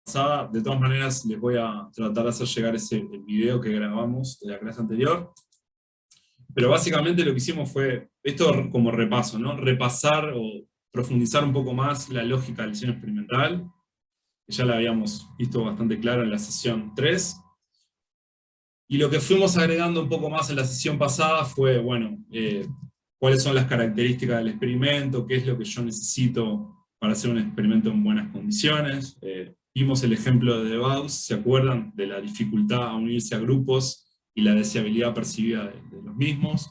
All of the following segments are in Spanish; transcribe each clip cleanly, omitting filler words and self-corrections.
pasada. De todas maneras, les voy a tratar de hacer llegar el video que grabamos de la clase anterior. Pero básicamente lo que hicimos fue, esto como repaso, ¿no? Repasar o profundizar un poco más la lógica del diseño experimental, que ya la habíamos visto bastante claro en la sesión 3. Y lo que fuimos agregando un poco más en la sesión pasada fue, bueno, cuáles son las características del experimento, qué es lo que yo necesito para hacer un experimento en buenas condiciones. Vimos el ejemplo de Debus, ¿se acuerdan? De la dificultad a unirse a grupos y la deseabilidad percibida de los mismos.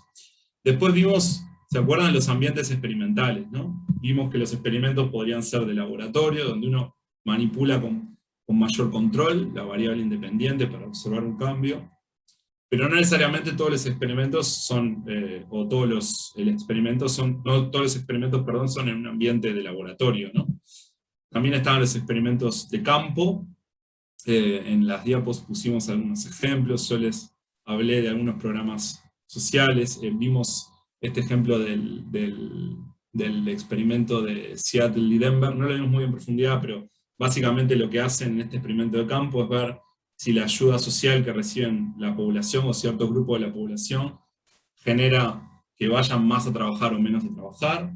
Después vimos, ¿se acuerdan? Los ambientes experimentales, ¿no? Vimos que los experimentos podrían ser de laboratorio, donde uno manipula con mayor control la variable independiente para observar un cambio. Pero no necesariamente todos los experimentos son, o todos los experimentos son, no todos los experimentos, perdón, son en un ambiente de laboratorio, ¿no? También estaban los experimentos de campo. En las diapos pusimos algunos ejemplos, yo les hablé de algunos programas sociales, vimos este ejemplo del experimento de Seattle y Denver, no lo vimos muy en profundidad, pero básicamente lo que hacen en este experimento de campo es ver si la ayuda social que reciben la población o ciertos grupos de la población genera que vayan más a trabajar o menos a trabajar.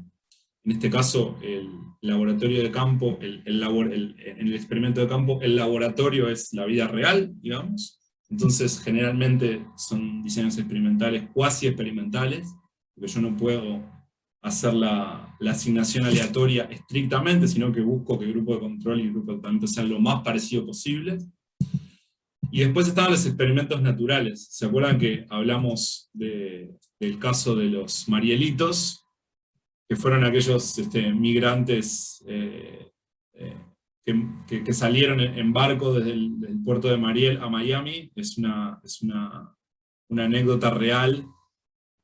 En este caso, el laboratorio de campo, en el experimento de campo, el laboratorio es la vida real, digamos. Entonces, generalmente son diseños experimentales, cuasi experimentales, porque yo no puedo hacer la asignación aleatoria estrictamente, sino que busco que el grupo de control y el grupo de tratamiento sean lo más parecido posible. Y después estaban los experimentos naturales. ¿Se acuerdan que hablamos del caso de los Marielitos, que fueron aquellos migrantes que salieron en barco desde el puerto de Mariel a Miami? Es una anécdota real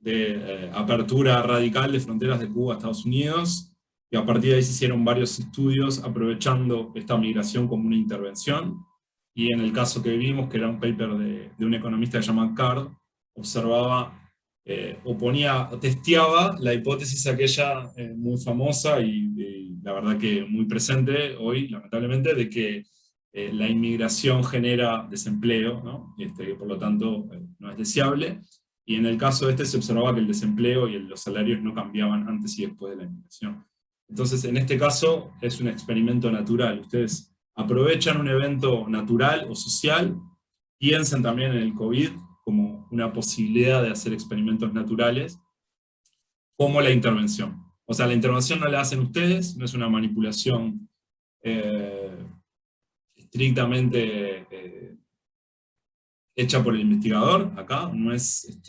de apertura radical de fronteras de Cuba a Estados Unidos, y a partir de ahí se hicieron varios estudios aprovechando esta migración como una intervención. Y en el caso que vimos, que era un paper de un economista que se llama Card, observaba testeaba la hipótesis aquella muy famosa y la verdad que muy presente hoy, lamentablemente, de que la inmigración genera desempleo, ¿no? Que por lo tanto no es deseable. Y en el caso se observaba que el desempleo y los salarios no cambiaban antes y después de la inmigración. Entonces, en este caso, es un experimento natural. Ustedes aprovechan un evento natural o social, piensen también en el COVID como una posibilidad de hacer experimentos naturales, como la intervención. O sea, la intervención no la hacen ustedes, no es una manipulación estrictamente hecha por el investigador, acá, no es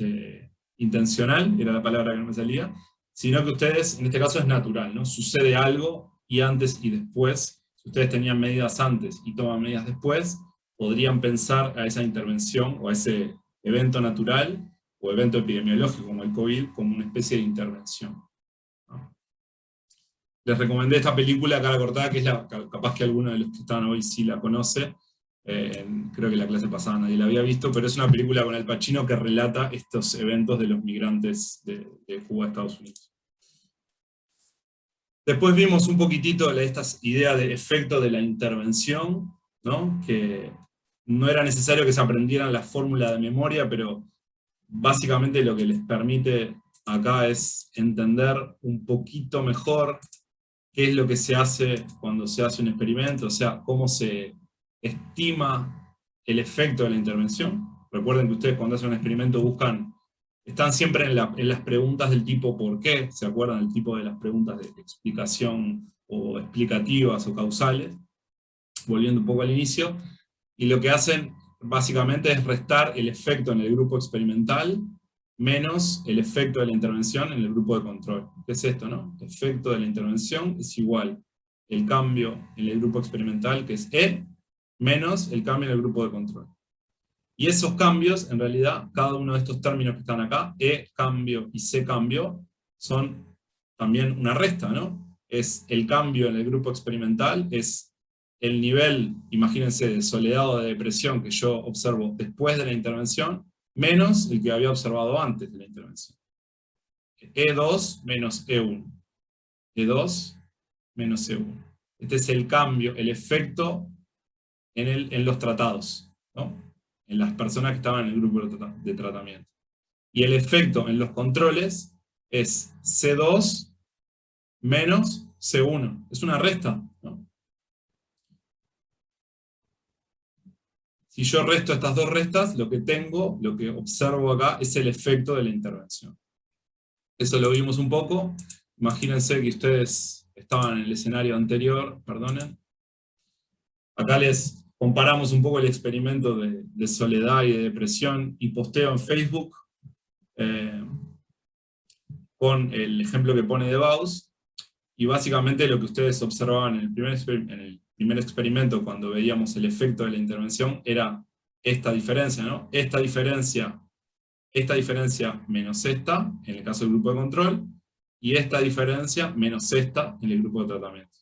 intencional, era la palabra que no me salía, sino que ustedes, en este caso es natural, ¿no? Sucede algo y antes y después, si ustedes tenían medidas antes y toman medidas después, podrían pensar a esa intervención o a ese evento natural o evento epidemiológico como el COVID como una especie de intervención, ¿no? Les recomendé esta película, Cara Cortada, que es capaz que alguno de los que están hoy sí la conoce. Creo que la clase pasada nadie la había visto, pero es una película con Al Pacino que relata estos eventos de los migrantes de Cuba a Estados Unidos. Después vimos un poquitito estas ideas de efecto de la intervención, ¿no? Que no era necesario que se aprendieran la fórmula de memoria, pero básicamente lo que les permite acá es entender un poquito mejor qué es lo que se hace cuando se hace un experimento, o sea, cómo se estima el efecto de la intervención. Recuerden que ustedes cuando hacen un experimento están siempre en las preguntas del tipo ¿por qué? ¿Se acuerdan del tipo de las preguntas de explicación o explicativas o causales? Volviendo un poco al inicio, y lo que hacen básicamente es restar el efecto en el grupo experimental menos el efecto de la intervención en el grupo de control. ¿Qué es esto, no? El efecto de la intervención es igual el cambio en el grupo experimental, que es E, menos el cambio en el grupo de control. Y esos cambios, en realidad, cada uno de estos términos que están acá, E cambio y C cambio, son también una resta, ¿no? Es el cambio en el grupo experimental, es el nivel, imagínense, de soledad o de depresión que yo observo después de la intervención, menos el que había observado antes de la intervención. E2 menos E1. E2 menos E1. Este es el cambio, el efecto en los tratados, ¿no? En las personas que estaban en el grupo de tratamiento. Y el efecto en los controles es C2 menos C1. Es una resta, ¿no? Si yo resto estas dos restas, lo que tengo, lo que observo acá, es el efecto de la intervención. Eso lo vimos un poco. Imagínense que ustedes estaban en el escenario anterior, perdonen. Acá les comparamos un poco el experimento de soledad y de depresión y posteo en Facebook con el ejemplo que pone de Bauss. Y básicamente lo que ustedes observaban en el primer experimento, cuando veíamos el efecto de la intervención, era esta diferencia, ¿no? Esta diferencia menos esta, en el caso del grupo de control, y esta diferencia menos esta en el grupo de tratamiento,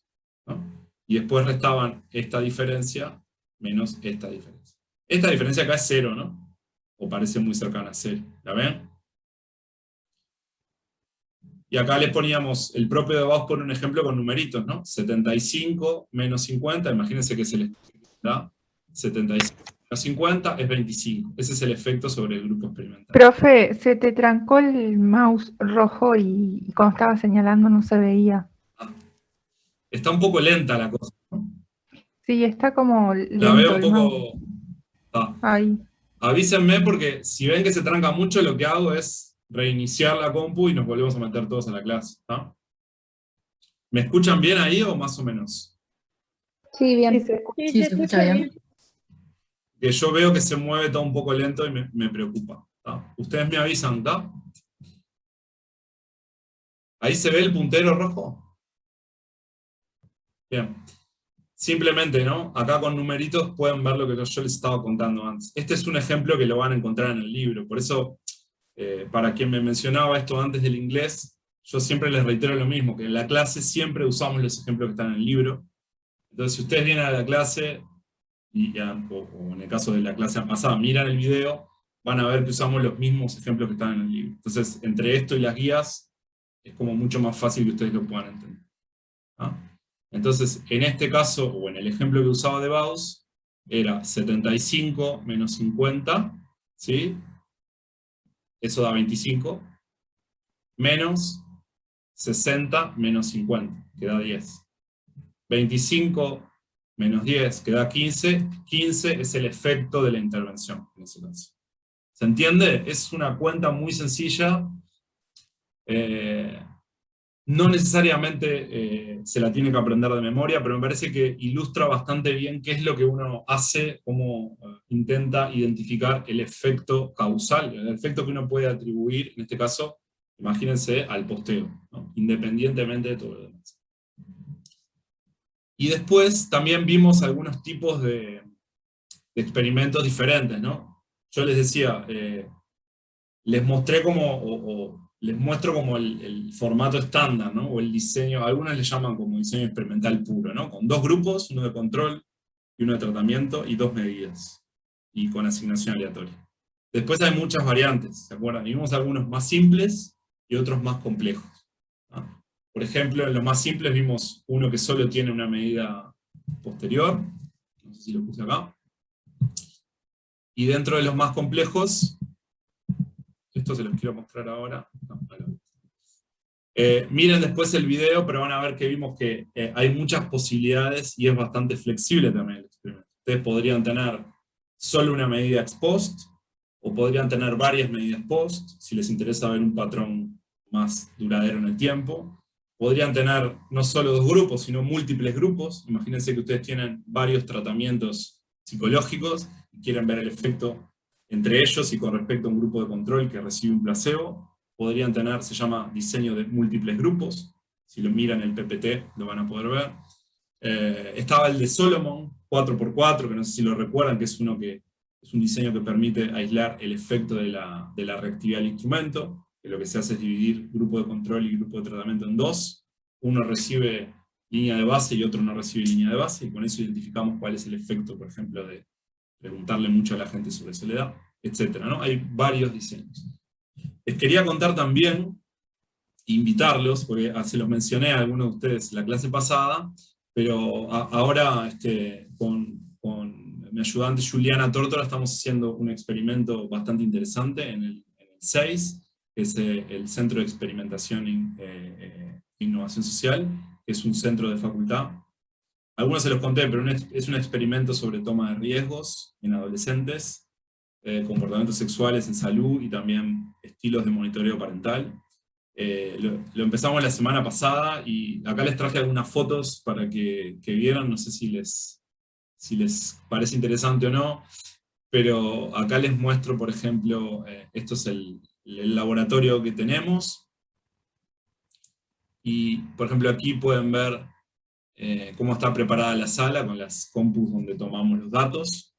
¿no? Y después restaban esta diferencia menos esta diferencia. Esta diferencia acá es 0, ¿no? O parece muy cercana a 0. ¿La ven? Y acá les poníamos, el propio de Bauss pone un ejemplo con numeritos, ¿no? 75 menos 50, imagínense que se les da 75 menos 50 es 25. Ese es el efecto sobre el grupo experimental. Profe, se te trancó el mouse rojo y cuando estaba señalando no se veía. Está un poco lenta la cosa, ¿no? Sí, está como La veo lento un el mouse. poco... Ahí. Avísenme porque si ven que se tranca mucho, lo que hago es reiniciar la compu y nos volvemos a meter todos a la clase, ¿no? ¿Me escuchan bien ahí o más o menos? Sí, bien. Sí, se escucha bien. Que yo veo que se mueve todo un poco lento y me preocupa, ¿tá? Ustedes me avisan, ¿tá? ¿Ahí se ve el puntero rojo? Bien. Simplemente, ¿no? Acá con numeritos pueden ver lo que yo les estaba contando antes. Este es un ejemplo que lo van a encontrar en el libro. Por eso, para quien me mencionaba esto antes del inglés, yo siempre les reitero lo mismo, que en la clase siempre usamos los ejemplos que están en el libro. Entonces, si ustedes vienen a la clase, o en el caso de la clase pasada, miran el video, van a ver que usamos los mismos ejemplos que están en el libro. Entonces, entre esto y las guías, es como mucho más fácil que ustedes lo puedan entender. ¿Ah? Entonces, en este caso, o en el ejemplo que usaba de Bauss, era 75 menos 50, ¿sí? Eso da 25, menos 60 menos 50, que da 10. 25 menos 10, que da 15. 15 es el efecto de la intervención, en ese caso. ¿Se entiende? Es una cuenta muy sencilla. No necesariamente se la tiene que aprender de memoria, pero me parece que ilustra bastante bien qué es lo que uno hace, cómo intenta identificar el efecto causal, el efecto que uno puede atribuir, en este caso, imagínense, al posteo, ¿no? Independientemente de todo lo demás. Y después también vimos algunos tipos de experimentos diferentes, ¿no? Yo les decía, les mostré como, les muestro como el formato estándar, ¿no? O el diseño, algunos le llaman como diseño experimental puro, ¿no? Con dos grupos, uno de control y uno de tratamiento, y dos medidas, y con asignación aleatoria. Después hay muchas variantes, ¿se acuerdan? Y vimos algunos más simples y otros más complejos, ¿no? Por ejemplo, en los más simples vimos uno que solo tiene una medida posterior, no sé si lo puse acá, y dentro de los más complejos, esto se los quiero mostrar ahora. Miren después el video, pero van a ver que vimos que hay muchas posibilidades y es bastante flexible también el experimento. Ustedes podrían tener solo una medida ex post, o podrían tener varias medidas post, si les interesa ver un patrón más duradero en el tiempo. Podrían tener no solo dos grupos, sino múltiples grupos. Imagínense que ustedes tienen varios tratamientos psicológicos y quieren ver el efecto entre ellos y con respecto a un grupo de control que recibe un placebo. Podrían tener, se llama diseño de múltiples grupos, si lo miran el PPT lo van a poder ver. Estaba el de Solomon, 4x4, que no sé si lo recuerdan, que es uno que es un diseño que permite aislar el efecto de la reactividad del instrumento, que lo que se hace es dividir grupo de control y grupo de tratamiento en dos. Uno recibe línea de base y otro no recibe línea de base, y con eso identificamos cuál es el efecto, por ejemplo, de preguntarle mucho a la gente sobre soledad, etc., ¿no? Hay varios diseños. Les quería contar también, invitarlos, porque se los mencioné a algunos de ustedes la clase pasada, pero ahora con mi ayudante Juliana Tórtola estamos haciendo un experimento bastante interesante en el 6, que es el Centro de Experimentación e Innovación Social, que es un centro de facultad. Algunos se los conté, pero es un experimento sobre toma de riesgos en adolescentes, comportamientos sexuales en salud y también estilos de monitoreo parental. Lo empezamos la semana pasada y acá les traje algunas fotos para que vieran, no sé si les parece interesante o no, pero acá les muestro, por ejemplo, esto es el laboratorio que tenemos, y por ejemplo aquí pueden ver cómo está preparada la sala con las compus donde tomamos los datos.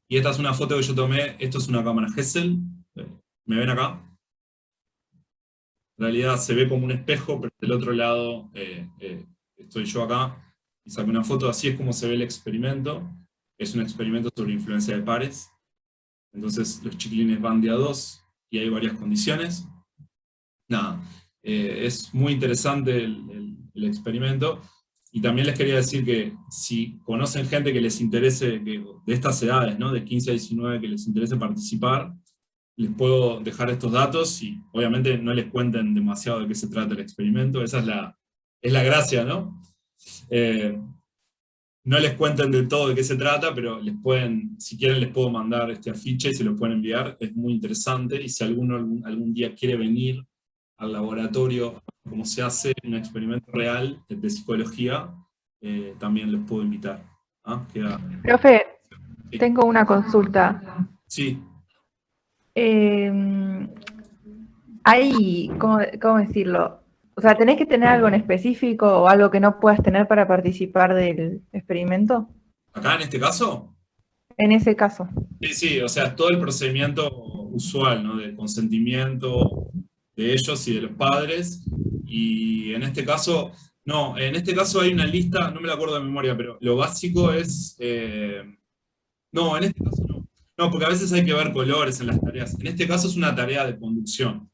Y esta es una foto que yo tomé, esto es una cámara Hessel, ¿me ven acá? En realidad se ve como un espejo, pero del otro lado estoy yo acá, y saqué una foto, así es como se ve el experimento. Es un experimento sobre influencia de pares. Entonces los chiquilines van de a 2, y hay varias condiciones. Nada, es muy interesante el experimento. Y también les quería decir que si conocen gente que les interese, de estas edades, ¿no? De 15 a 19, que les interese participar, les puedo dejar estos datos y obviamente no les cuenten demasiado de qué se trata el experimento. Esa es la gracia, ¿no? No les cuenten del todo de qué se trata, pero si quieren les puedo mandar este afiche y se lo pueden enviar. Es muy interesante, y si alguno algún día quiere venir al laboratorio, como se hace un experimento real de psicología, también los puedo invitar. ¿Ah? Profe, Sí. tengo una consulta. Sí. Hay, ¿cómo decirlo? O sea, ¿tenés que tener algo en específico o algo que no puedas tener para participar del experimento? ¿Acá en este caso? En ese caso. Sí, sí, o sea, todo el procedimiento usual, ¿no? De consentimiento de ellos y de los padres. Y en este caso, no, en este caso hay una lista, no me la acuerdo de memoria, pero lo básico es... no, en este caso no. No, porque a veces hay que ver colores en las tareas. En este caso es una tarea de conducción.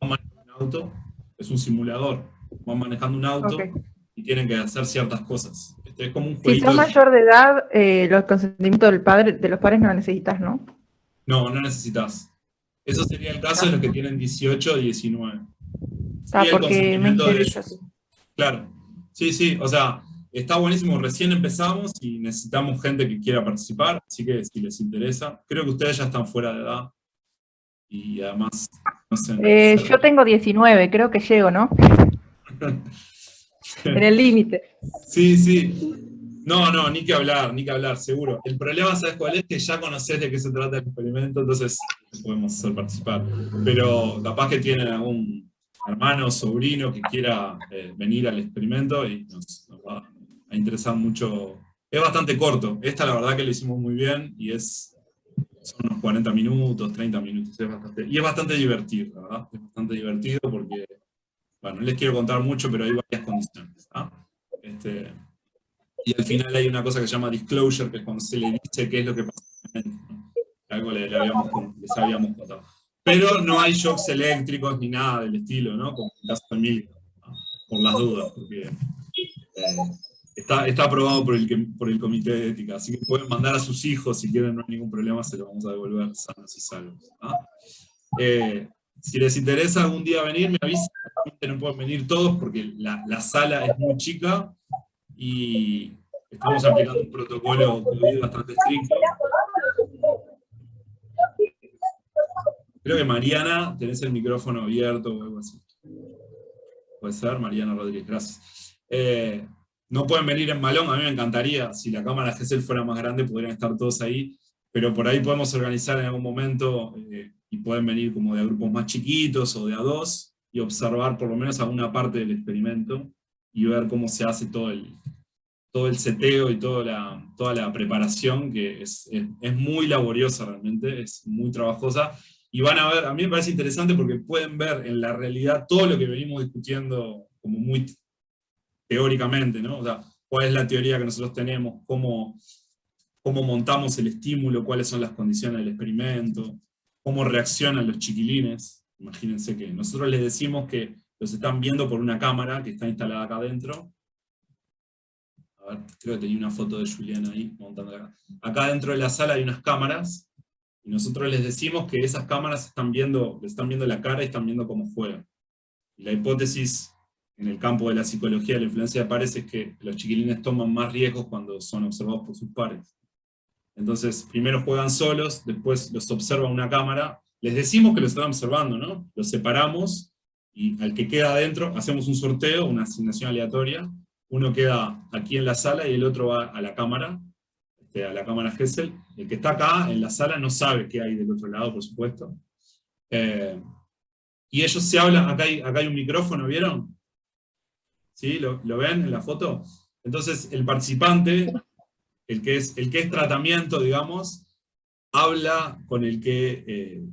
Van manejando un auto, es un simulador. Van manejando un auto Okay. y tienen que hacer ciertas cosas. Es como un Si jueguito. sos mayor de edad, los consentimientos de los padres no necesitas, ¿no? No, no necesitas. Eso sería el caso de los que tienen 18 o 19. Sí, el Porque me consentimiento de interesa. ellos. Claro. Sí, sí, o sea, está buenísimo. Recién empezamos y necesitamos gente que quiera participar, así que si les interesa. Creo que ustedes ya están fuera de edad. Y además, no sé. Yo tengo 19, creo que llego, ¿no? En el límite. Sí, sí. No, no, ni que hablar, seguro. El problema, ¿sabes cuál es? Que ya conocés de qué se trata el experimento, entonces podemos hacer participar. Pero capaz que tienen algún hermano o sobrino que quiera venir al experimento y nos va a interesar mucho. Es bastante corto. Esta la verdad que lo hicimos muy bien y son unos 40 minutos, 30 minutos. Y es bastante divertido, la verdad. Es bastante divertido porque, bueno, no les quiero contar mucho, pero hay varias condiciones. ¿Ah? Y al final hay una cosa que se llama disclosure, que es cuando se le dice qué es lo que pasa, ¿no? Algo les habíamos contado. Pero no hay shocks eléctricos ni nada del estilo, ¿no? Como en el caso de Emilio, ¿no? Por las dudas, porque está aprobado por el comité de ética, así que pueden mandar a sus hijos si quieren, no hay ningún problema, se los vamos a devolver sanos y salvos. ¿No? Si les interesa algún día venir, me avisan. No pueden venir todos porque la sala es muy chica, y estamos aplicando un protocolo COVID bastante estricto. Creo que Mariana, tenés el micrófono abierto o algo así. Puede ser, Mariana Rodríguez, gracias. No pueden venir en malón, a mí me encantaría, si la cámara GESEL fuera más grande podrían estar todos ahí, pero por ahí podemos organizar en algún momento y pueden venir como de grupos más chiquitos o de a dos y observar por lo menos alguna parte del experimento y ver cómo se hace todo el seteo y toda la preparación, que es muy laboriosa realmente, es muy trabajosa, y van a ver, a mí me parece interesante porque pueden ver en la realidad todo lo que venimos discutiendo como muy teóricamente, ¿no? O sea, cuál es la teoría que nosotros tenemos, cómo montamos el estímulo, cuáles son las condiciones del experimento, cómo reaccionan los chiquilines. Imagínense que nosotros les decimos que los están viendo por una cámara que está instalada acá adentro. A A ver, creo que tenía una foto de Julián ahí, montando acá. Acá dentro de la sala hay unas cámaras, y nosotros les decimos que esas cámaras les están viendo la cara y están viendo cómo juegan. Y la hipótesis en el campo de la psicología de la influencia de pares es que los chiquilines toman más riesgos cuando son observados por sus pares. Entonces, primero juegan solos, después los observa una cámara, les decimos que los están observando, ¿no? Los separamos, y al que queda adentro hacemos un sorteo, una asignación aleatoria, uno queda aquí en la sala y el otro va a la cámara Gesell. El que está acá en la sala no sabe qué hay del otro lado, por supuesto. Y ellos se hablan, acá hay un micrófono, ¿vieron? ¿Sí? ¿Lo ven en la foto? Entonces, el participante, el que es tratamiento, digamos, habla con el que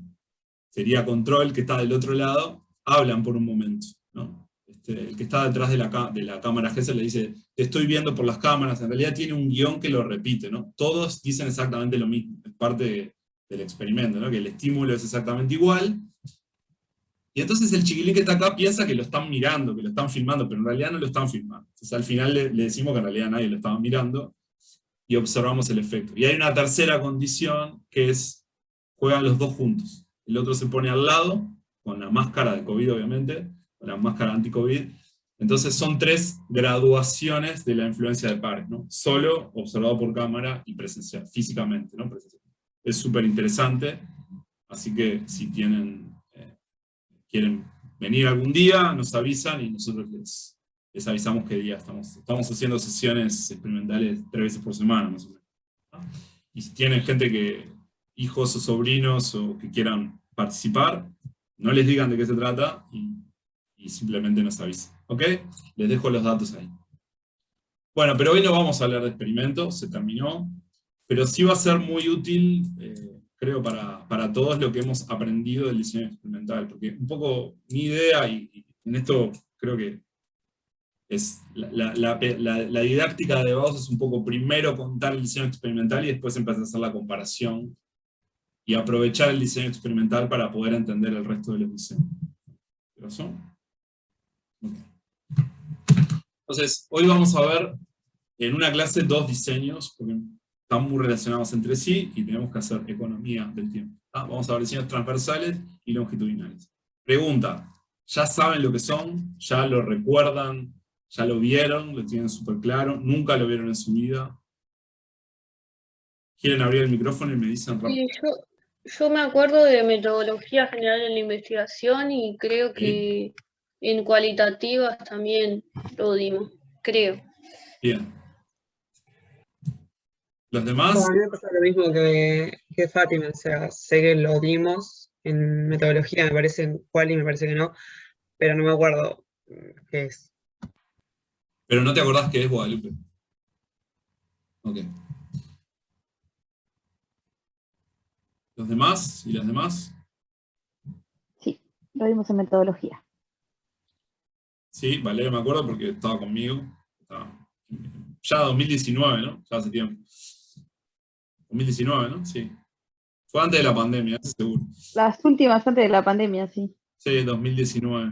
sería control, que está del otro lado, hablan por un momento, ¿no? El que está detrás de la cámara Gesell le dice, te estoy viendo por las cámaras, en realidad tiene un guión que lo repite, ¿no? Todos dicen exactamente lo mismo, es parte del experimento, ¿no? Que el estímulo es exactamente igual, y entonces el chiquilín que está acá piensa que lo están mirando, que lo están filmando, pero en realidad no lo están filmando. Entonces al final le decimos que en realidad nadie lo estaba mirando, y observamos el efecto. Y hay una tercera condición, que es, juegan los dos juntos. El otro se pone al lado, con la máscara de COVID obviamente, con la máscara anti-COVID. Entonces son 3 graduaciones de la influencia de pares, ¿no? Solo, observado por cámara y presencial, físicamente, ¿no? Presencial. Es súper interesante, así que si quieren venir algún día, nos avisan y nosotros les avisamos qué día estamos haciendo sesiones experimentales 3 veces por semana, más o menos. Y si tienen hijos o sobrinos o que quieran participar, no les digan de qué se trata y simplemente nos avisen. ¿Ok? Les dejo los datos ahí. Bueno, pero hoy no vamos a hablar de experimentos, se terminó, pero sí va a ser muy útil, creo, para todos lo que hemos aprendido del diseño experimental, porque un poco mi idea, y en esto creo que es la didáctica de Bauhaus es un poco primero contar el diseño experimental y después empezar a hacer la comparación y aprovechar el diseño experimental para poder entender el resto de los diseños. ¿Qué pasó? Okay. Entonces, hoy vamos a ver en una clase 2 diseños, porque están muy relacionados entre sí y tenemos que hacer economía del tiempo. Vamos a ver diseños transversales y longitudinales. Pregunta, ¿ya saben lo que son? ¿Ya lo recuerdan? ¿Ya lo vieron? ¿Lo tienen súper claro? ¿Nunca lo vieron en su vida? ¿Quieren abrir el micrófono y me dicen rápido? Sí, yo me acuerdo de metodología general en la investigación y creo que en cualitativas también lo dimos, creo. Bien. ¿Los demás? Bueno, a mí me pasa lo mismo que Fátima, o sea, sé que lo dimos en metodología, me parece en Quali, me parece que no, pero no me acuerdo qué es. Pero no te acordás qué es Guadalupe. Ok. ¿Los demás? ¿Y las demás? Sí, lo vimos en metodología. Sí, Valeria me acuerdo porque estaba conmigo. Ya 2019, ¿no? Ya hace tiempo. 2019, ¿no? Sí. Fue antes de la pandemia, eso seguro. Las últimas antes de la pandemia, sí. Sí, 2019.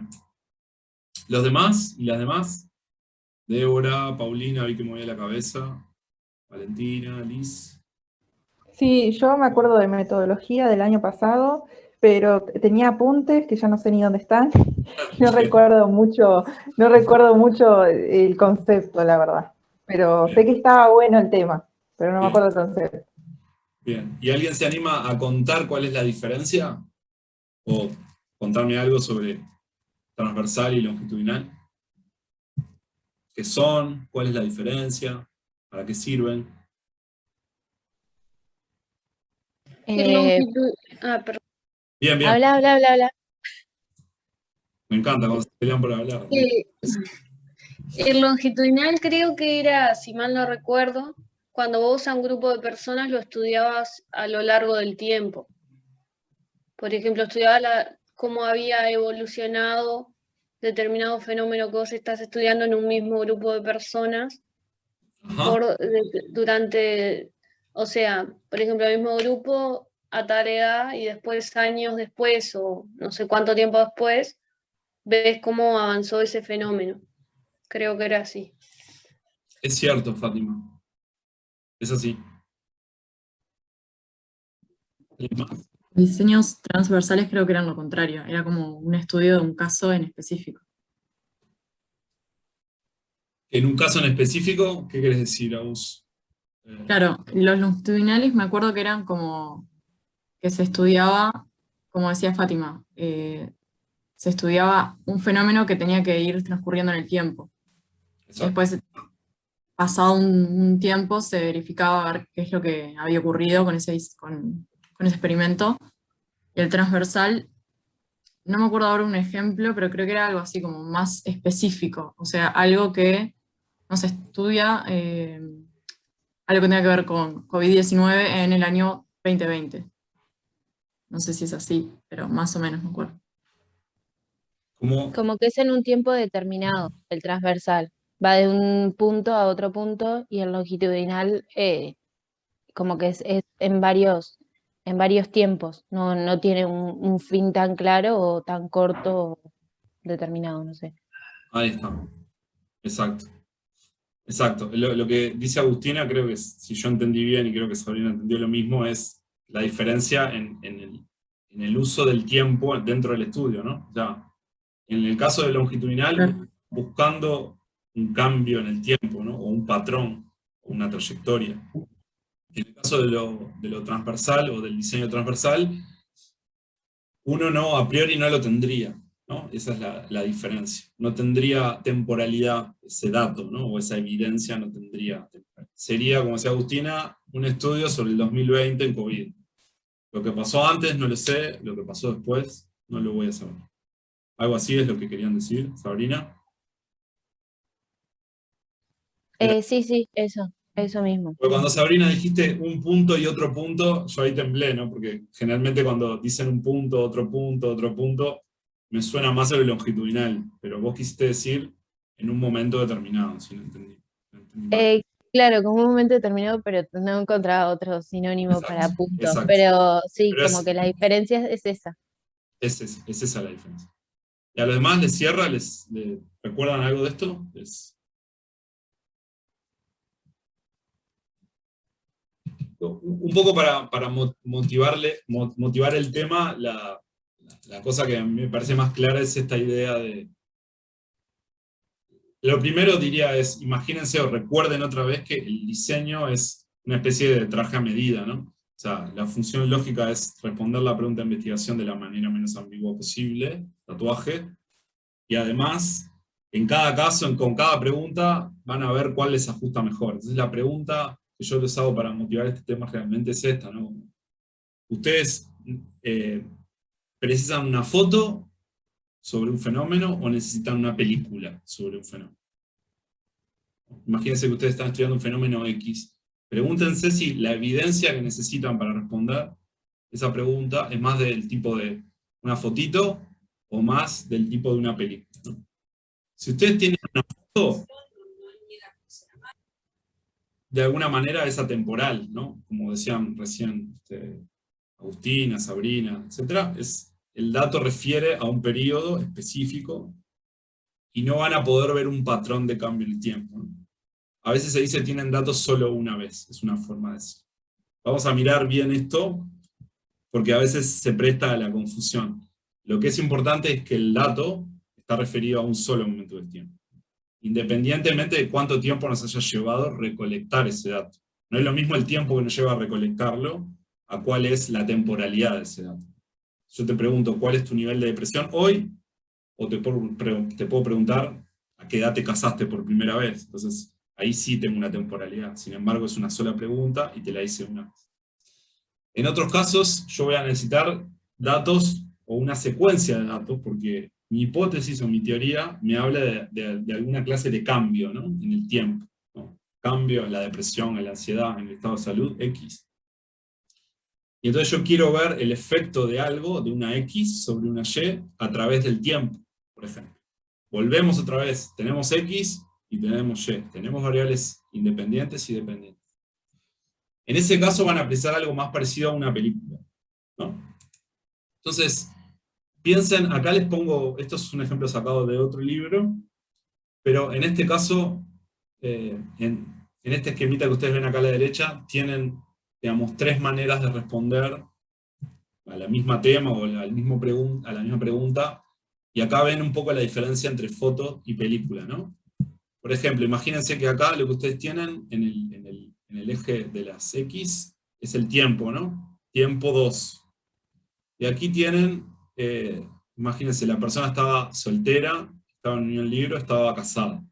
¿Los demás? ¿Y las demás? Débora, Paulina, vi que movía la cabeza. Valentina, Liz. Sí, yo me acuerdo de metodología del año pasado, pero tenía apuntes que ya no sé ni dónde están. No recuerdo mucho el concepto, la verdad. Pero sé que estaba bueno el tema, pero no me acuerdo el concepto. Bien. ¿Y alguien se anima a contar cuál es la diferencia? ¿O contarme algo sobre transversal y longitudinal? ¿Qué son? ¿Cuál es la diferencia? ¿Para qué sirven? Perdón. Bien, bien. Habla. Me encanta cuando se pelean por hablar. El longitudinal creo que era, si mal no recuerdo, cuando vos a un grupo de personas lo estudiabas a lo largo del tiempo. Por ejemplo, estudiabas cómo había evolucionado determinado fenómeno que vos estás estudiando en un mismo grupo de personas durante, o sea, por ejemplo, el mismo grupo a tal edad y después años después o no sé cuánto tiempo después, ves cómo avanzó ese fenómeno. Creo que era así. Es cierto, Fátima. Es así. ¿Alguien más? Diseños transversales creo que eran lo contrario, era como un estudio de un caso en específico. En un caso en específico, ¿qué querés decir, Agus? Claro, los longitudinales me acuerdo que eran como que se estudiaba, como decía Fátima, se estudiaba un fenómeno que tenía que ir transcurriendo en el tiempo. Exacto. Después, pasado un tiempo, se verificaba a ver qué es lo que había ocurrido con ese experimento. Y el transversal, no me acuerdo ahora un ejemplo, pero creo que era algo así como más específico, o sea, algo que no se estudia, algo que tenga que ver con COVID-19 en el año 2020. No sé si es así, pero más o menos me acuerdo. ¿Cómo? Como que es en un tiempo determinado, el transversal. Va de un punto a otro punto y el longitudinal como que es en varios tiempos. No tiene un fin tan claro o tan corto determinado, no sé. Ahí está. Exacto. Exacto. Lo que dice Agustina, creo que si yo entendí bien, y creo que Sabrina entendió lo mismo, es la diferencia en el uso del tiempo dentro del estudio, ¿no? O sea, en el caso de longitudinal, Claro. buscando un cambio en el tiempo, ¿no? O un patrón, o una trayectoria. En el caso de lo transversal o del diseño transversal, uno no, a priori no lo tendría, ¿no? Esa es la diferencia. No tendría temporalidad ese dato, ¿no? O esa evidencia no tendría temporalidad. Sería, como decía Agustina, un estudio sobre el 2020 en COVID. Lo que pasó antes no lo sé, lo que pasó después no lo voy a saber. Algo así es lo que querían decir, Sabrina. Sí, eso mismo. Porque cuando Sabrina dijiste un punto y otro punto, yo ahí temblé, ¿no? Porque generalmente cuando dicen un punto, otro punto, me suena más a lo longitudinal, pero vos quisiste decir en un momento determinado, si no entendí. No entendí mal. Claro, como un momento determinado, pero no encontraba otro sinónimo para Exacto, punto. exacto. Pero sí, Pero como que la diferencia es esa. es esa la diferencia. ¿Y a los demás les cierra? ¿Les recuerdan algo de esto? Un poco para motivar el tema, la cosa que a mí me parece más clara es esta idea de... Lo primero diría es, imagínense o recuerden otra vez que el diseño es una especie de traje a medida, ¿no? O sea, la función lógica es responder la pregunta de investigación de la manera menos ambigua posible, tatuaje, y además, en cada caso, con cada pregunta, van a ver cuál les ajusta mejor. Entonces la pregunta que yo les hago para motivar este tema realmente es esta, ¿no? ¿Ustedes precisan una foto sobre un fenómeno o necesitan una película sobre un fenómeno? Imagínense que ustedes están estudiando un fenómeno X. Pregúntense si la evidencia que necesitan para responder esa pregunta es más del tipo de una fotito o más del tipo de una película, ¿no? Si ustedes tienen una foto, de alguna manera es atemporal, ¿no? Como decían recién Agustina, Sabrina, etc. El dato refiere a un periodo específico y no van a poder ver un patrón de cambio en el tiempo, ¿no? A veces se dice tienen datos solo una vez, es una forma de decir. Vamos a mirar bien esto, porque a veces se presta a la confusión. Lo que es importante es que el dato está referido a un solo momento del tiempo, independientemente de cuánto tiempo nos haya llevado recolectar ese dato. No es lo mismo el tiempo que nos lleva a recolectarlo, a cuál es la temporalidad de ese dato. Yo te pregunto, ¿cuál es tu nivel de depresión hoy? O te puedo preguntar, ¿a qué edad te casaste por primera vez? Entonces, ahí sí tengo una temporalidad. Sin embargo, es una sola pregunta y te la hice una vez. En otros casos, yo voy a necesitar datos o una secuencia de datos, porque mi hipótesis o mi teoría me habla de alguna clase de cambio, ¿no? En el tiempo, ¿no? Cambio en la depresión, en la ansiedad, en el estado de salud, X. Y entonces yo quiero ver el efecto de algo, de una X sobre una Y, a través del tiempo, por ejemplo. Volvemos otra vez, tenemos X y tenemos Y. Tenemos variables independientes y dependientes. En ese caso van a precisar algo más parecido a una película, ¿no? Entonces, piensen, acá les pongo, esto es un ejemplo sacado de otro libro, pero en este caso en este esquemita que ustedes ven acá a la derecha, tienen, digamos, 3 maneras de responder a la misma tema o a la misma pregunta, y acá ven un poco la diferencia entre foto y película, ¿no? Por ejemplo, imagínense que acá lo que ustedes tienen en el eje de las X es el tiempo, ¿no? Tiempo 2. Y aquí tienen, imagínense, la persona estaba soltera, estaba en unión libre, estaba casada.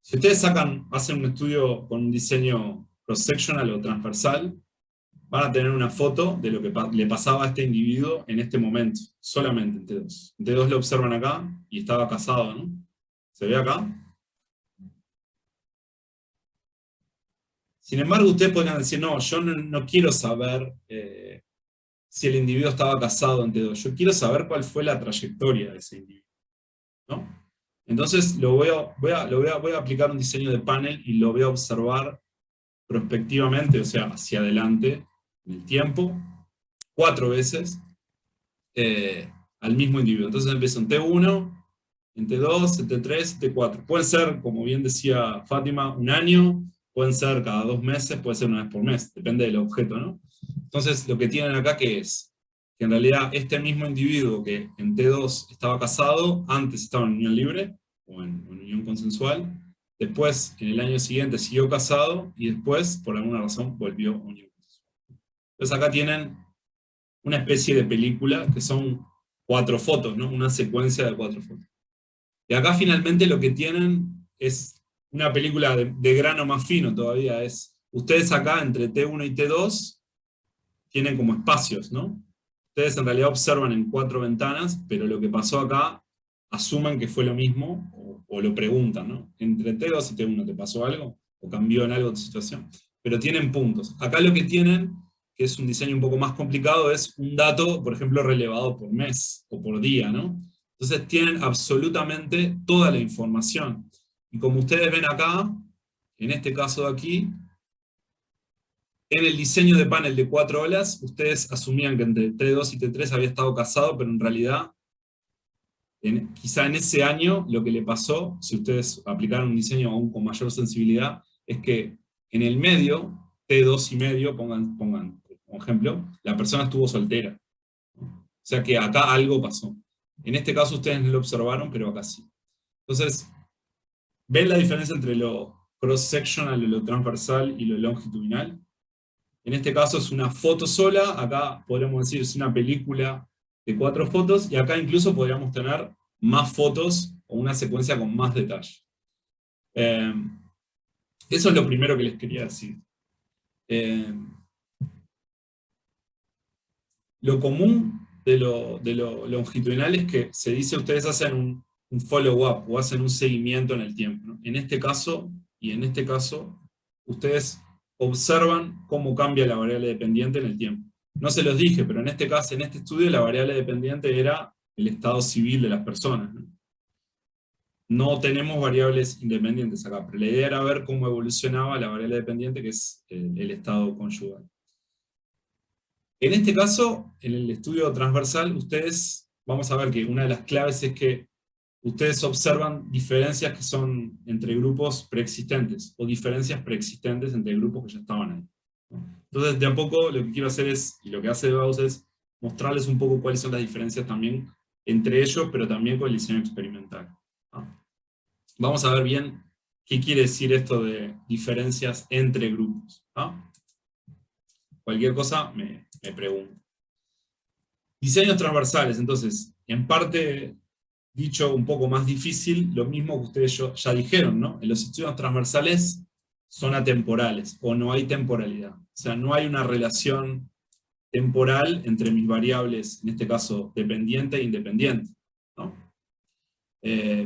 Si ustedes hacen un estudio con un diseño cross-sectional o transversal, van a tener una foto de lo que le pasaba a este individuo en este momento, solamente en T2. En T2 lo observan acá, y estaba casado, ¿no? ¿Se ve acá? Sin embargo, ustedes podrían decir, no, yo no quiero saber si el individuo estaba casado en T2, yo quiero saber cuál fue la trayectoria de ese individuo, ¿no? Entonces voy a aplicar un diseño de panel y lo voy a observar prospectivamente, o sea, hacia adelante, en el tiempo, 4 veces al mismo individuo. Entonces empiezo en T1, en T2, en T3, T4. Pueden ser, como bien decía Fátima, un año, pueden ser cada 2 meses, puede ser una vez por mes, depende del objeto, ¿no? Entonces lo que tienen acá, ¿qué es? Que en realidad este mismo individuo que en T2 estaba casado, antes estaba en unión libre, o en unión consensual, después en el año siguiente siguió casado, y después, por alguna razón, volvió a unión consensual. Entonces acá tienen una especie de película, que son 4 fotos, ¿no? Una secuencia de 4 fotos. Y acá finalmente lo que tienen es una película de grano más fino todavía, es, ustedes acá entre T1 y T2 tienen como espacios, ¿no? Ustedes en realidad observan en 4 ventanas, pero lo que pasó acá, asumen que fue lo mismo, o lo preguntan, ¿no? Entre T2 y T1, ¿te pasó algo? ¿O cambió en algo tu situación? Pero tienen puntos. Acá lo que tienen, que es un diseño un poco más complicado, es un dato, por ejemplo, relevado por mes, o por día, ¿no? Entonces tienen absolutamente toda la información. Y como ustedes ven acá, en este caso de aquí, en el diseño de panel de 4 olas, ustedes asumían que entre T2 y T3 había estado casado, pero en realidad, quizá en ese año, lo que le pasó, si ustedes aplicaron un diseño aún con mayor sensibilidad, es que en el medio, T2 y medio, pongan como ejemplo, la persona estuvo soltera. O sea que acá algo pasó. En este caso ustedes no lo observaron, pero acá sí. Entonces, ¿ven la diferencia entre lo cross-sectional, lo transversal y lo longitudinal? En este caso es una foto sola, acá podríamos decir es una película de 4 fotos, y acá incluso podríamos tener más fotos o una secuencia con más detalle. Eso es lo primero que les quería decir. Lo común de lo longitudinal es que se dice ustedes hacen un follow-up o hacen un seguimiento en el tiempo, ¿no? En este caso, y en este caso, ustedes observan cómo cambia la variable dependiente en el tiempo. No se los dije, pero en este caso, en este estudio, la variable dependiente era el estado civil de las personas, ¿no? No tenemos variables independientes acá, pero la idea era ver cómo evolucionaba la variable dependiente, que es el estado conyugal. En este caso, en el estudio transversal, ustedes, vamos a ver que una de las claves es que ustedes observan diferencias que son entre grupos preexistentes, o diferencias preexistentes entre grupos que ya estaban ahí, ¿no? Entonces, de a poco, lo que quiero hacer es, y lo que hace Bauhaus es, mostrarles un poco cuáles son las diferencias también entre ellos, pero también con el diseño experimental, ¿no? Vamos a ver bien qué quiere decir esto de diferencias entre grupos, ¿no? Cualquier cosa me pregunto. Diseños transversales, entonces, en parte, dicho un poco más difícil, lo mismo que ustedes ya dijeron, ¿no? En los estudios transversales son atemporales, o no hay temporalidad. O sea, no hay una relación temporal entre mis variables, en este caso, dependiente e independiente, ¿no?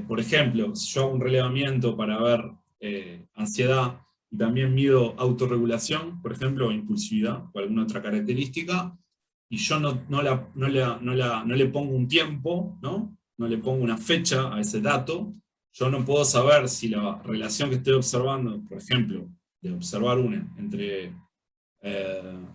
Por ejemplo, si yo hago un relevamiento para ver ansiedad, y también mido autorregulación, por ejemplo, o impulsividad, o alguna otra característica, y yo no le pongo un tiempo, ¿no? No le pongo una fecha a ese dato, yo no puedo saber si la relación que estoy observando, por ejemplo, de observar una entre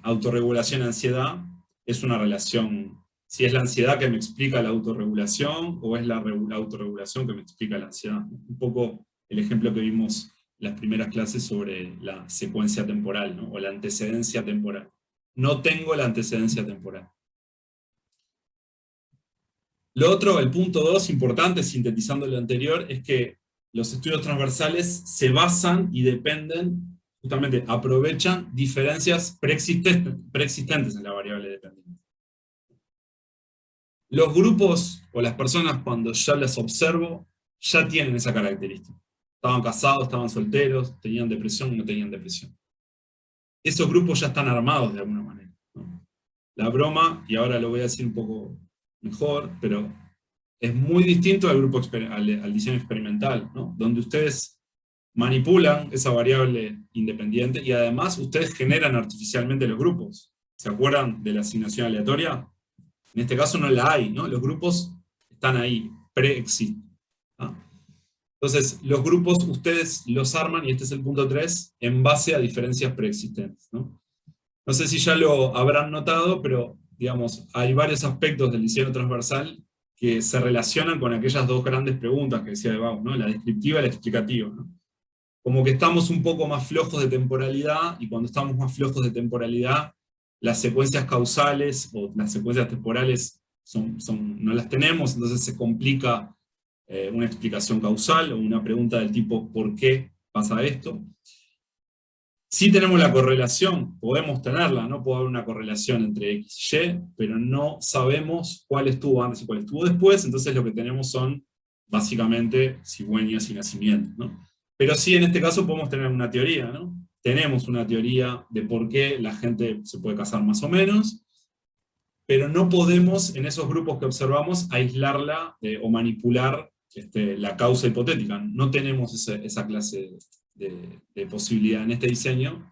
autorregulación y ansiedad, es una relación, si es la ansiedad que me explica la autorregulación, o es la autorregulación que me explica la ansiedad. Un poco el ejemplo que vimos las primeras clases sobre la secuencia temporal, ¿no? O la antecedencia temporal. No tengo la antecedencia temporal. Lo otro, el punto 2, importante, sintetizando lo anterior, es que los estudios transversales se basan y dependen, justamente aprovechan diferencias preexistentes en la variable dependiente. Los grupos o las personas, cuando ya las observo, ya tienen esa característica. Estaban casados, estaban solteros, tenían depresión o no tenían depresión. Esos grupos ya están armados de alguna manera, ¿no? La broma, y ahora lo voy a decir un poco mejor, pero es muy distinto al grupo al diseño experimental, ¿no? Donde ustedes manipulan esa variable independiente y además ustedes generan artificialmente los grupos. ¿Se acuerdan de la asignación aleatoria? En este caso no la hay, ¿no? Los grupos están ahí, preexisten, ¿no? Entonces, los grupos ustedes los arman, y este es el punto 3, en base a diferencias preexistentes, ¿no? No sé si ya lo habrán notado, pero digamos, hay varios aspectos del diseño transversal que se relacionan con aquellas dos grandes preguntas que decía de Bauss, ¿no? La descriptiva y la explicativa, ¿no? Como que estamos un poco más flojos de temporalidad, y cuando estamos más flojos de temporalidad, las secuencias causales o las secuencias temporales no las tenemos, entonces se complica una explicación causal o una pregunta del tipo ¿por qué pasa esto? Sí tenemos la correlación, podemos tenerla, no puede haber una correlación entre X y Y, pero no sabemos cuál estuvo antes y cuál estuvo después, entonces lo que tenemos son básicamente cigüeñas y nacimientos, ¿no? Pero sí en este caso podemos tener una teoría, ¿no? Tenemos una teoría de por qué la gente se puede casar más o menos, pero no podemos en esos grupos que observamos aislarla o manipular la causa hipotética. No tenemos esa clase de posibilidad en este diseño.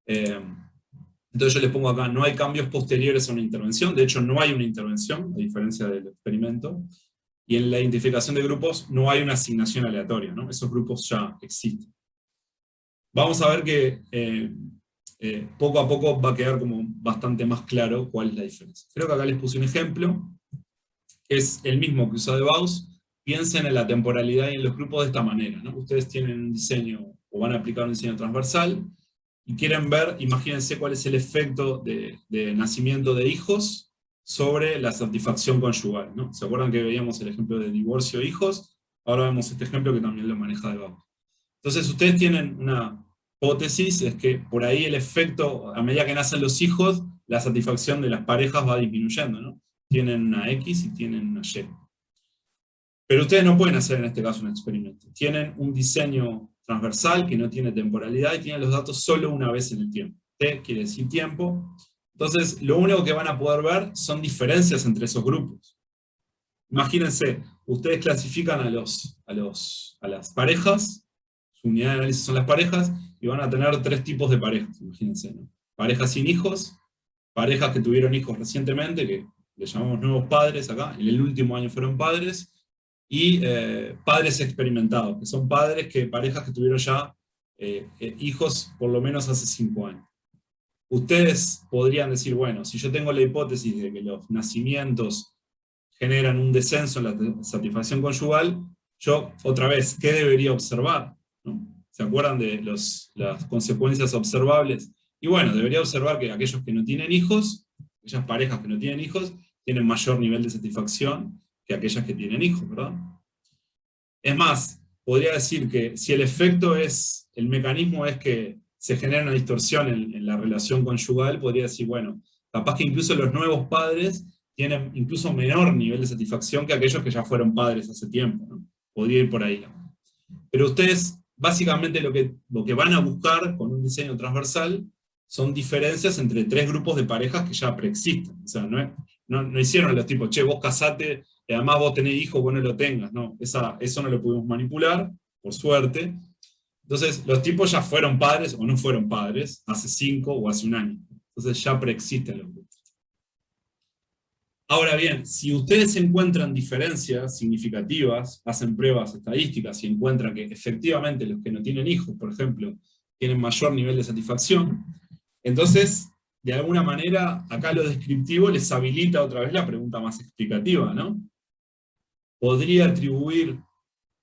Entonces yo les pongo acá, no hay cambios posteriores a una intervención, de hecho no hay una intervención, a diferencia del experimento, y en la identificación de grupos no hay una asignación aleatoria, ¿no? Esos grupos ya existen. Vamos a ver que poco a poco va a quedar como bastante más claro cuál es la diferencia. Creo que acá les puse un ejemplo, que es el mismo que usó de Bauss. Piensen en la temporalidad y en los grupos de esta manera, ¿no? Ustedes tienen un diseño, o van a aplicar un diseño transversal, y quieren ver, imagínense cuál es el efecto de nacimiento de hijos sobre la satisfacción conyugal, ¿no? ¿Se acuerdan que veíamos el ejemplo de divorcio e hijos? Ahora vemos este ejemplo que también lo maneja de Bauss. Entonces ustedes tienen una hipótesis, es que por ahí el efecto, a medida que nacen los hijos, la satisfacción de las parejas va disminuyendo, ¿no? Tienen una X y tienen una Y. Pero ustedes no pueden hacer en este caso un experimento. Tienen un diseño transversal que no tiene temporalidad y tiene los datos solo una vez en el tiempo. T quiere decir tiempo. Entonces, lo único que van a poder ver son diferencias entre esos grupos. Imagínense, ustedes clasifican a las parejas, su unidad de análisis son las parejas, y van a tener 3 tipos de parejas, imagínense, ¿no? Parejas sin hijos, parejas que tuvieron hijos recientemente, que le llamamos nuevos padres acá, en el último año fueron padres, y padres experimentados, que son parejas que tuvieron ya hijos por lo menos hace 5 años. Ustedes podrían decir, bueno, si yo tengo la hipótesis de que los nacimientos generan un descenso en la satisfacción conyugal, yo, otra vez, ¿qué debería observar? ¿No? ¿Se acuerdan de las consecuencias observables? Y bueno, debería observar que aquellos que no tienen hijos, aquellas parejas que no tienen hijos, tienen mayor nivel de satisfacción que aquellas que tienen hijos, ¿verdad? Es más, podría decir que si el efecto es, el mecanismo es que se genera una distorsión en la relación conyugal, podría decir, bueno, capaz que incluso los nuevos padres tienen incluso menor nivel de satisfacción que aquellos que ya fueron padres hace tiempo, ¿no? Podría ir por ahí. Pero ustedes, básicamente lo que van a buscar con un diseño transversal son diferencias entre 3 grupos de parejas que ya preexisten. O sea, no hicieron los tipos, che, vos casate, además vos tenés hijos, vos no lo tengas. No, eso no lo pudimos manipular, por suerte. Entonces, los tipos ya fueron padres o no fueron padres hace 5 o hace 1 año. Entonces ya preexisten los grupos. Ahora bien, si ustedes encuentran diferencias significativas, hacen pruebas estadísticas y encuentran que efectivamente los que no tienen hijos, por ejemplo, tienen mayor nivel de satisfacción, entonces, de alguna manera, acá lo descriptivo les habilita otra vez la pregunta más explicativa, ¿no? ¿Podría atribuir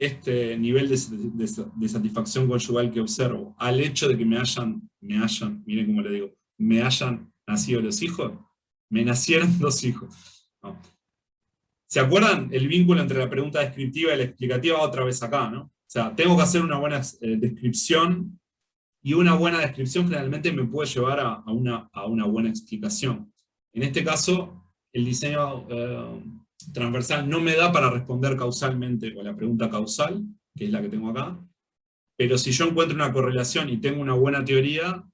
este nivel de satisfacción conyugal que observo al hecho de que miren cómo le digo, me hayan nacido los hijos, me nacieron 2 hijos. No. ¿Se acuerdan? El vínculo entre la pregunta descriptiva y la explicativa otra vez acá, ¿no? O sea, tengo que hacer una buena descripción, y una buena descripción generalmente me puede llevar a una buena explicación. En este caso, el diseño transversal no me da para responder causalmente con la pregunta causal, que es la que tengo acá, pero si yo encuentro una correlación y tengo una buena teoría,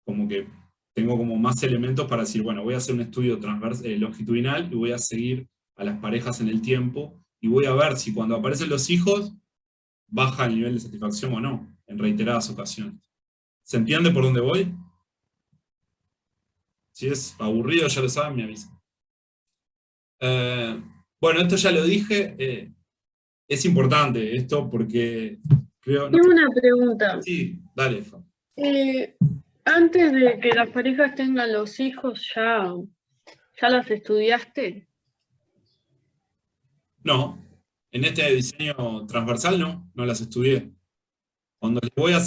como que tengo como más elementos para decir, bueno, voy a hacer un estudio longitudinal y voy a seguir a las parejas en el tiempo, y voy a ver si cuando aparecen los hijos, baja el nivel de satisfacción o no, en reiteradas ocasiones. ¿Se entiende por dónde voy? Si es aburrido, ya lo saben, me avisan. Bueno, esto ya lo dije, es importante esto porque creo... Tengo una pregunta. Sí, dale, Fa. Antes de que las parejas tengan los hijos, ¿ya las estudiaste? No, en este diseño transversal no las estudié. Cuando les voy a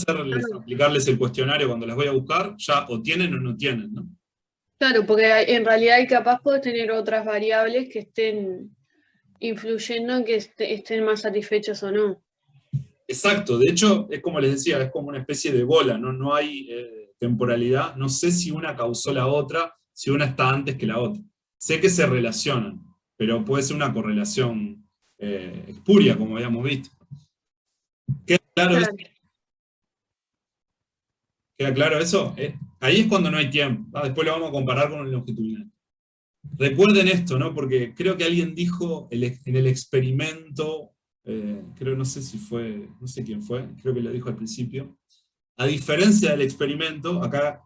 aplicarles el cuestionario, cuando las voy a buscar, ya o tienen o no tienen, ¿no? Claro, porque en realidad capaz puedes tener otras variables que estén influyendo en que estén más satisfechos o no. Exacto, de hecho, es como les decía, es como una especie de bola, no hay temporalidad, no sé si una causó la otra, si una está antes que la otra. Sé que se relacionan, pero puede ser una correlación espuria, como habíamos visto. ¿Queda claro eso? ¿Queda claro eso? Ahí es cuando no hay tiempo. Después lo vamos a comparar con el longitudinal. Recuerden esto, ¿no? Porque creo que alguien dijo en el experimento, no sé si fue, no sé quién fue, creo que lo dijo al principio. A diferencia del experimento, acá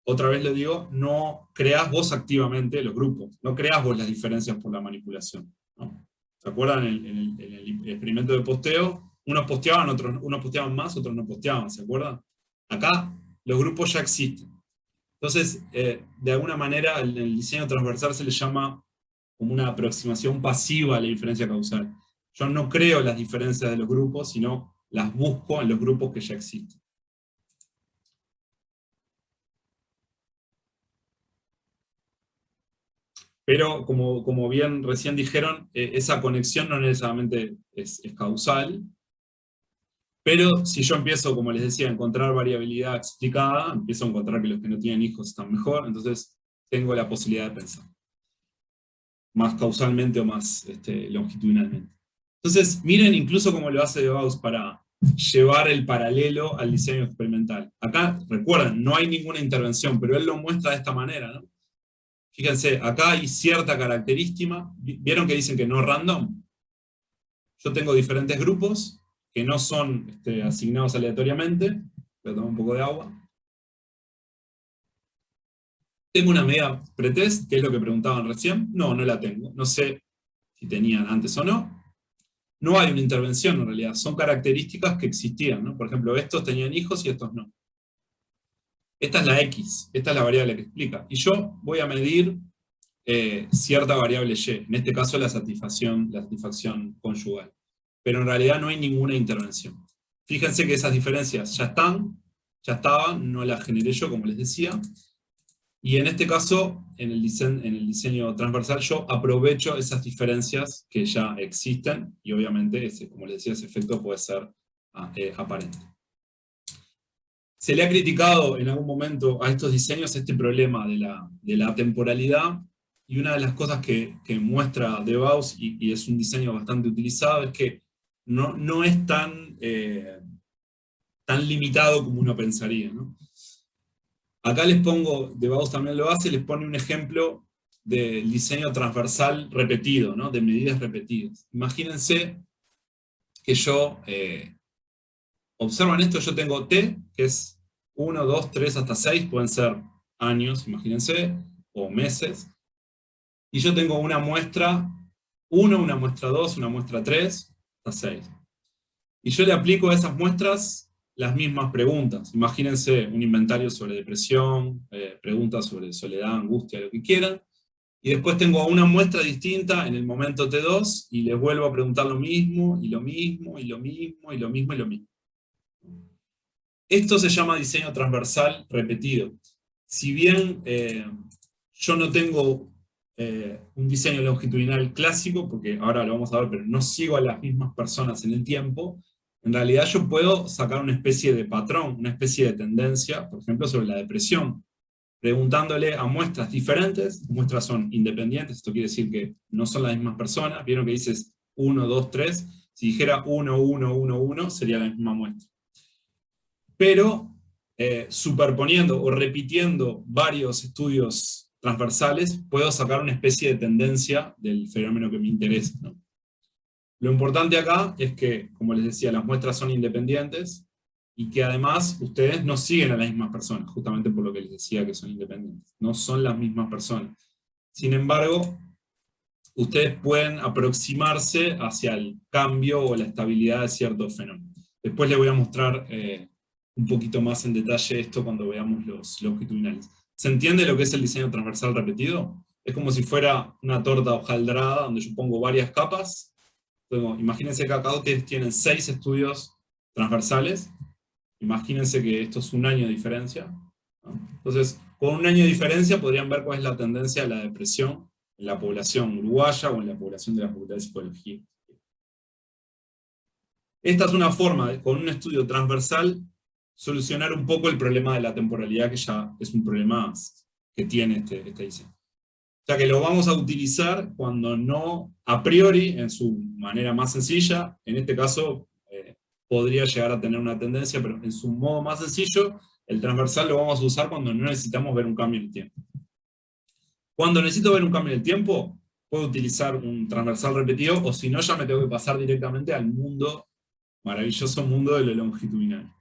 otra vez lo digo, no creás vos activamente los grupos, no creás vos las diferencias por la manipulación, ¿no? ¿Se acuerdan en el experimento de posteo? Unos posteaban más, otros no posteaban, ¿se acuerdan? Acá los grupos ya existen. Entonces, de alguna manera, en el diseño transversal se le llama como una aproximación pasiva a la diferencia causal. Yo no creo las diferencias de los grupos, sino las busco en los grupos que ya existen. Pero, como bien recién dijeron, esa conexión no necesariamente es causal. Pero si yo empiezo, como les decía, a encontrar variabilidad explicada, empiezo a encontrar que los que no tienen hijos están mejor, entonces tengo la posibilidad de pensar. Más causalmente o más longitudinalmente. Entonces, miren incluso cómo lo hace de Gauss para llevar el paralelo al diseño experimental. Acá, recuerden, no hay ninguna intervención, pero él lo muestra de esta manera, ¿no? Fíjense, acá hay cierta característica. ¿Vieron que dicen que no random? Yo tengo diferentes grupos que no son asignados aleatoriamente. Voy a tomar un poco de agua. ¿Tengo una medida pretest, que es lo que preguntaban recién? No la tengo. No sé si tenían antes o no. No hay una intervención en realidad, son características que existían, ¿no? Por ejemplo, estos tenían hijos y estos no. Esta es la X, esta es la variable que explica. Y yo voy a medir cierta variable Y, en este caso la satisfacción conyugal. Pero en realidad no hay ninguna intervención. Fíjense que esas diferencias ya estaban, no las generé yo, como les decía. Y en este caso, en el diseño transversal, yo aprovecho esas diferencias que ya existen, y obviamente, como les decía, ese efecto puede ser aparente. Se le ha criticado en algún momento a estos diseños este problema de la temporalidad, y una de las cosas que muestra de Gauss, y es un diseño bastante utilizado, es que no es tan limitado como uno pensaría, ¿no? Acá les pongo, de Gauss también lo hace, les pone un ejemplo del diseño transversal repetido, ¿no? De medidas repetidas. Imagínense que yo, observan esto, yo tengo T, que es 1, 2, 3, hasta 6, pueden ser años, imagínense, o meses. Y yo tengo una muestra 1, una muestra 2, una muestra 3, hasta 6. Y yo le aplico a esas muestras las mismas preguntas. Imagínense un inventario sobre depresión, preguntas sobre soledad, angustia, lo que quieran. y después tengo una muestra distinta en el momento T2, y les vuelvo a preguntar lo mismo, y lo mismo, y lo mismo, y lo mismo, y lo mismo. Esto se llama diseño transversal repetido. Si bien yo no tengo un diseño longitudinal clásico, porque ahora lo vamos a ver, pero no sigo a las mismas personas en el tiempo, en realidad yo puedo sacar una especie de patrón, una especie de tendencia, por ejemplo, sobre la depresión, preguntándole a muestras diferentes. Muestras son independientes, esto quiere decir que no son las mismas personas. Vieron que dices 1, 2, 3, si dijera 1, 1, 1, 1, sería la misma muestra. Pero superponiendo o repitiendo varios estudios transversales, puedo sacar una especie de tendencia del fenómeno que me interesa, ¿no? Lo importante acá es que, como les decía, las muestras son independientes, y que además ustedes no siguen a las mismas personas, justamente por lo que les decía que son independientes. No son las mismas personas. Sin embargo, ustedes pueden aproximarse hacia el cambio o la estabilidad de ciertos fenómenos. Después les voy a mostrar un poquito más en detalle esto cuando veamos los longitudinales. ¿Se entiende lo que es el diseño transversal repetido? Es como si fuera una torta hojaldrada donde yo pongo varias capas. Entonces, imagínense que acá ustedes tienen 6 estudios transversales. Imagínense que esto es un año de diferencia, ¿no? Entonces, con un año de diferencia podrían ver cuál es la tendencia de la depresión en la población uruguaya o en la población de la Facultad de Psicología. Esta es una forma de, con un estudio transversal, solucionar un poco el problema de la temporalidad, que ya es un problema que tiene este diseño. O sea que lo vamos a utilizar cuando no, a priori, en su manera más sencilla, en este caso podría llegar a tener una tendencia, pero en su modo más sencillo, el transversal lo vamos a usar cuando no necesitamos ver un cambio en el tiempo. Cuando necesito ver un cambio en el tiempo, puedo utilizar un transversal repetido, o si no, ya me tengo que pasar directamente al mundo, maravilloso mundo de lo longitudinal.